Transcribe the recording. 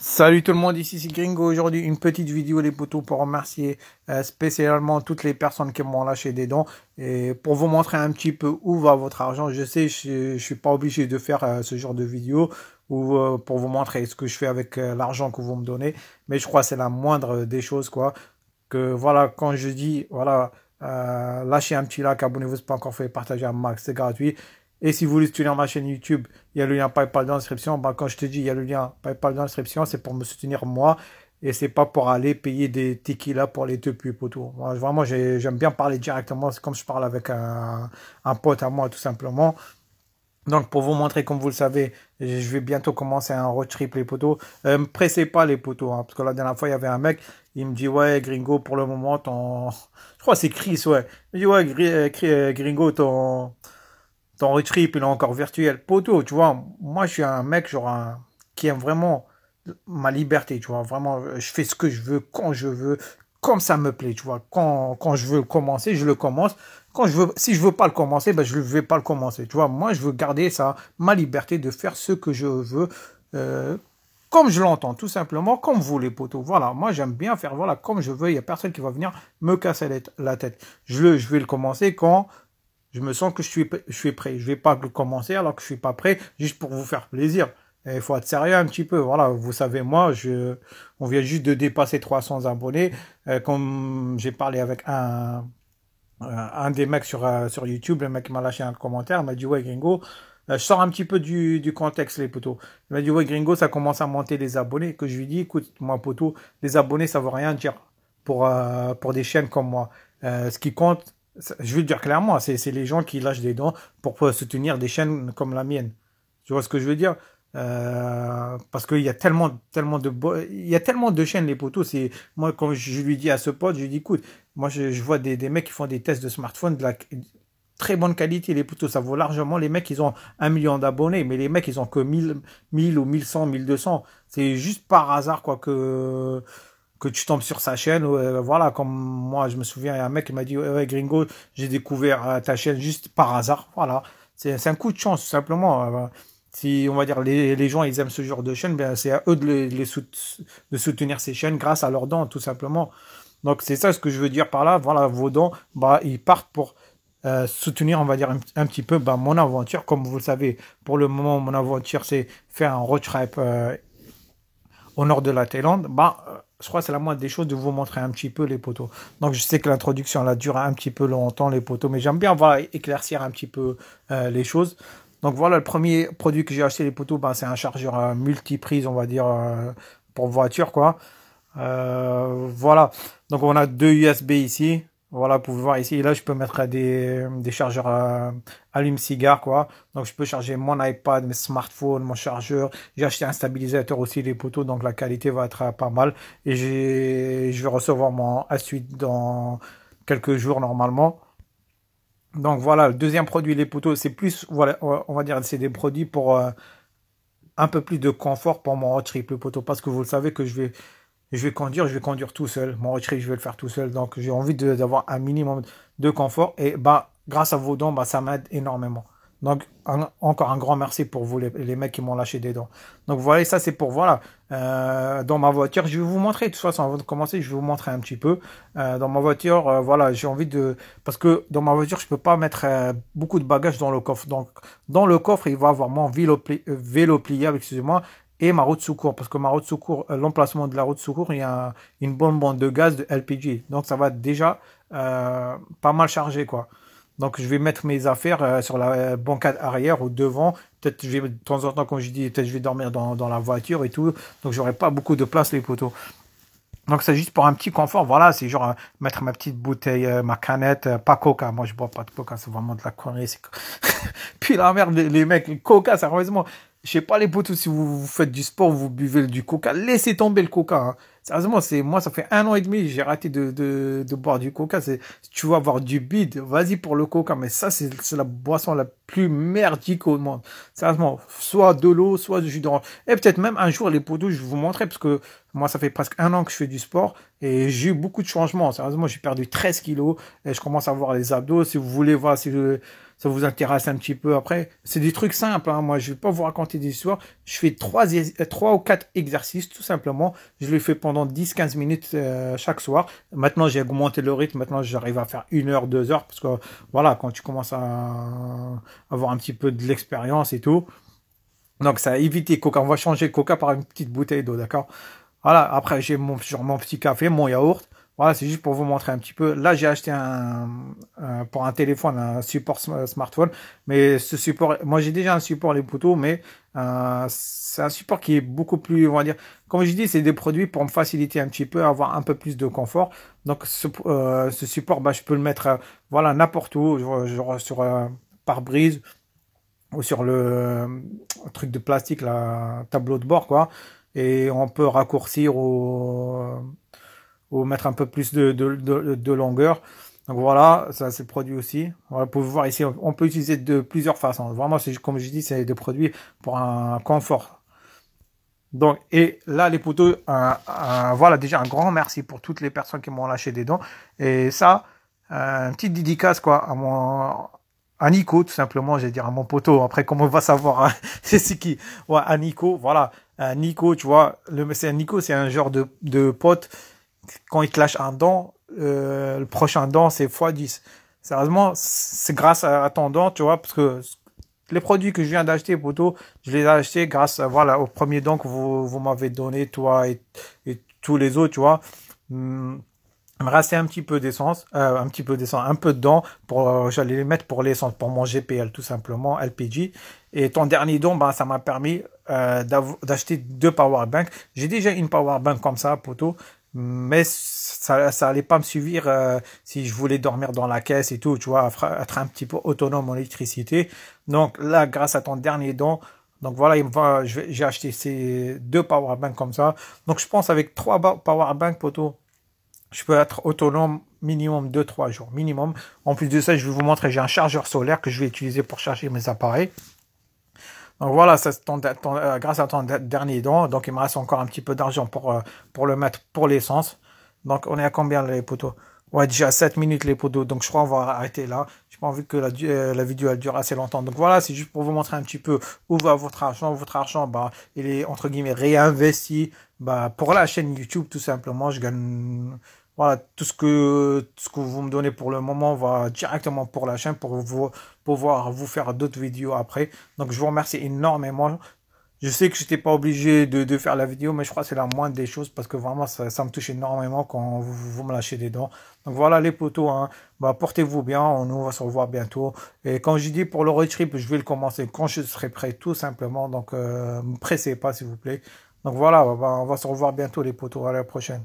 Salut tout le monde, ici c'est Gringo. Aujourd'hui, une petite vidéo les potos pour remercier spécialement toutes les personnes qui m'ont lâché des dons et pour vous montrer un petit peu où va votre argent. Je sais, je suis pas obligé de faire ce genre de vidéo ou pour vous montrer ce que je fais avec l'argent que vous me donnez, mais je crois que c'est la moindre des choses quoi. Que voilà, quand je dis voilà, lâchez un petit like, abonnez-vous si ce n'est pas encore fait, partagez un max, c'est gratuit. Et si vous voulez soutenir ma chaîne YouTube, il y a le lien PayPal dans la description. Bah, quand je te dis il y a le lien PayPal dans la description, c'est pour me soutenir moi. Et c'est pas pour aller payer des tequila pour les deux pubs autour. Moi, vraiment, j'aime bien parler directement. C'est comme je parle avec un pote à moi, tout simplement. Donc, pour vous montrer, comme vous le savez, je vais bientôt commencer un road trip, les potos. Me pressez pas, les potos, hein, parce que la dernière fois, il y avait un mec, il me dit, ouais, Gringo, pour le moment, Je crois que c'est Chris, ouais. Il me dit, ouais, Gringo, ton road trip, il est encore virtuel. Poto, tu vois, moi, je suis un mec, genre, qui aime vraiment ma liberté, tu vois. Vraiment, je fais ce que je veux, quand je veux, comme ça me plaît, tu vois. Quand je veux commencer, je le commence. Si je veux pas le commencer, ben, je ne vais pas le commencer, tu vois. Moi, je veux garder ça, ma liberté de faire ce que je veux, euh, comme je l'entends, tout simplement, comme vous, les potos. Voilà, moi, j'aime bien faire, voilà, comme je veux. Il n'y a personne qui va venir me casser la tête. Je vais le commencer quand je me sens que je suis prêt. Je vais pas le commencer alors que je suis pas prêt, juste pour vous faire plaisir. Il faut être sérieux un petit peu. Voilà, vous savez, moi, on vient juste de dépasser 300 abonnés. Comme j'ai parlé avec un des mecs sur YouTube, le mec m'a lâché un commentaire, il m'a dit, ouais, Gringo, je sors un petit peu du contexte, les potos. Il m'a dit, ouais, Gringo, ça commence à monter les abonnés. Que je lui dis, écoute, moi, poteau, les abonnés, ça veut rien dire pour des chaînes comme moi. Ce qui compte, je veux le dire clairement, c'est les gens qui lâchent des dons pour soutenir des chaînes comme la mienne. Tu vois ce que je veux dire? Parce qu'il y a il y a tellement de chaînes, les potos. Moi, quand je lui dis à ce pote, je lui dis, écoute, moi, je vois des mecs qui font des tests de smartphone de la très bonne qualité, les potos. Ça vaut largement. Les mecs, ils ont 1 million d'abonnés, mais les mecs, ils ont que 1000 ou 1100, 1200. C'est juste par hasard, quoi, que tu tombes sur sa chaîne. Voilà, comme moi, je me souviens, il y a un mec qui m'a dit, ouais, Gringo, j'ai découvert ta chaîne juste par hasard. Voilà, c'est un coup de chance, tout simplement. Si on va dire les gens ils aiment ce genre de chaîne, ben c'est à eux de soutenir ces chaînes grâce à leurs dons, tout simplement. Donc c'est ça ce que je veux dire par là. Voilà, vos dons, bah ils partent pour soutenir, on va dire un petit peu bah, mon aventure. Comme vous le savez, pour le moment, mon aventure c'est faire un road trip au nord de la Thaïlande, bah, je crois que c'est la moindre des choses de vous montrer un petit peu les poteaux. Donc je sais que l'introduction elle a duré un petit peu longtemps les poteaux, mais j'aime bien voilà, éclaircir un petit peu les choses. Donc voilà, le premier produit que j'ai acheté les poteaux, bah, c'est un chargeur multiprise, on va dire, pour voiture quoi. Voilà, donc on a deux USB ici. Voilà, vous pouvez voir ici. Et là, je peux mettre des chargeurs allume-cigare, quoi. Donc, je peux charger mon iPad, mes smartphones, mon chargeur. J'ai acheté un stabilisateur aussi, les poteaux. Donc, la qualité va être pas mal. Et je vais recevoir mon S8 dans quelques jours, normalement. Donc, voilà, le deuxième produit, les poteaux, c'est plus, voilà, on va dire, c'est des produits pour un peu plus de confort pour mon road trip, le poteau. Parce que vous le savez que je vais conduire tout seul. Mon retrait, je vais le faire tout seul. Donc, j'ai envie d'avoir un minimum de confort. Et bah, grâce à vos dons, bah, ça m'aide énormément. Donc, encore un grand merci pour vous, les mecs qui m'ont lâché des dons. Donc, voilà, ça, c'est pour, voilà, dans ma voiture. Je vais vous montrer, de toute façon, avant de commencer, je vais vous montrer un petit peu. Dans ma voiture, voilà, j'ai envie de... Parce que dans ma voiture, je peux pas mettre beaucoup de bagages dans le coffre. Donc, dans le coffre, il va y avoir mon vélo pliable, excusez-moi, et ma roue de secours. Parce que ma roue de secours, l'emplacement de la roue de secours, il y a une bonbonne de gaz de LPG. Donc ça va déjà pas mal chargé, quoi. Donc je vais mettre mes affaires sur la banquette arrière ou devant. Peut-être je vais de temps en temps, comme je dis, peut-être je vais dormir dans la voiture et tout. Donc j'aurai pas beaucoup de place, les poteaux. Donc c'est juste pour un petit confort, voilà, c'est genre mettre ma petite bouteille, ma canette, pas Coca, moi je bois pas de Coca, c'est vraiment de la connerie. Puis la merde, les mecs, Coca, sérieusement, je sais pas les potos, si vous faites du sport, vous buvez du Coca, laissez tomber le Coca. Hein. Sérieusement, moi ça fait 1 an et demi, j'ai arrêté de boire du Coca. Si tu veux avoir du bide, vas-y pour le Coca, mais ça c'est la boisson la plus merdique au monde. Sérieusement, soit de l'eau, soit du jus d'orange. Et peut-être même un jour les potos, je vais vous montrer, parce que moi, ça fait presque 1 an que je fais du sport et j'ai eu beaucoup de changements. Sérieusement, j'ai perdu 13 kilos et je commence à voir les abdos. Si vous voulez voir, ça vous intéresse un petit peu après. C'est des trucs simples, hein. Moi, je vais pas vous raconter des histoires. Je fais trois ou quatre exercices, tout simplement. Je les fais pendant 10-15 minutes chaque soir. Maintenant, j'ai augmenté le rythme. Maintenant, j'arrive à faire 1 heure, 2 heures. Parce que, voilà, quand tu commences à avoir un petit peu de l'expérience et tout. Donc, ça a évité Coca. On va changer le Coca par une petite bouteille d'eau, d'accord? Voilà, après, j'ai mon petit café, mon yaourt. Voilà, c'est juste pour vous montrer un petit peu. Là, j'ai acheté pour un téléphone, un support smartphone. Mais ce support, moi, j'ai déjà un support les poteaux, mais c'est un support qui est beaucoup plus, on va dire, comme je dis, c'est des produits pour me faciliter un petit peu, avoir un peu plus de confort. Donc, ce support, bah, je peux le mettre, voilà, n'importe où, genre sur pare-brise ou sur le truc de plastique, la tableau de bord, quoi. Et on peut raccourcir ou mettre un peu plus de longueur. Donc voilà, ça c'est le produit aussi. Voilà, vous pouvez voir ici, on peut utiliser de plusieurs façons. Vraiment, c'est comme je dis, c'est des produits pour un confort. Donc, et là, les poteaux, voilà, déjà un grand merci pour toutes les personnes qui m'ont lâché des dons. Et ça, une petite dédicace, quoi, à Nico, tout simplement, j'allais dire à mon poteau. Après, comment on va savoir, hein, c'est qui? Ouais, à Nico, voilà. Nico, tu vois, Nico, c'est un genre de pote. Quand il te lâche un don, le prochain don, c'est x10. Sérieusement, c'est grâce à ton don, tu vois, parce que les produits que je viens d'acheter, poteau, je les ai achetés grâce, voilà, au premier don que vous m'avez donné, toi et tous les autres, tu vois. Il me restait un petit peu d'essence, un peu de dents pour, j'allais les mettre pour l'essence, pour mon GPL, tout simplement, LPG. Et ton dernier don, ben, ça m'a permis d'acheter 2 powerbanks. J'ai déjà une powerbank comme ça, poteau, mais ça allait pas me suivre si je voulais dormir dans la caisse et tout, tu vois, être un petit peu autonome en électricité. Donc là, grâce à ton dernier don, donc voilà, j'ai acheté ces 2 powerbanks comme ça. Donc je pense avec 3 powerbanks, poteau, je peux être autonome minimum 2-3 jours, minimum. En plus de ça, je vais vous montrer, j'ai un chargeur solaire que je vais utiliser pour charger mes appareils. Donc voilà, ça, grâce à ton dernier don, donc il me reste encore un petit peu d'argent pour le mettre pour l'essence. Donc on est à combien les poteaux? Ouais, déjà 7 minutes les poteaux, donc je crois qu'on va arrêter là. J'ai pas envie que la vidéo elle dure assez longtemps. Donc voilà, c'est juste pour vous montrer un petit peu où va votre argent. Votre argent, bah, il est entre guillemets réinvesti, bah, pour la chaîne YouTube tout simplement. Je gagne, voilà, tout ce que vous me donnez pour le moment va directement pour la chaîne pour vous pouvoir vous faire d'autres vidéos après. Donc je vous remercie énormément. Je sais que je n'étais pas obligé de faire la vidéo, mais je crois que c'est la moindre des choses parce que vraiment ça me touche énormément quand vous me lâchez des dents. Donc voilà les potos, hein, bah, portez-vous bien, on va se revoir bientôt. Et quand je dis pour le road trip, je vais le commencer quand je serai prêt tout simplement. Donc ne me pressez pas s'il vous plaît. Donc voilà, on va se revoir bientôt les potos, à la prochaine.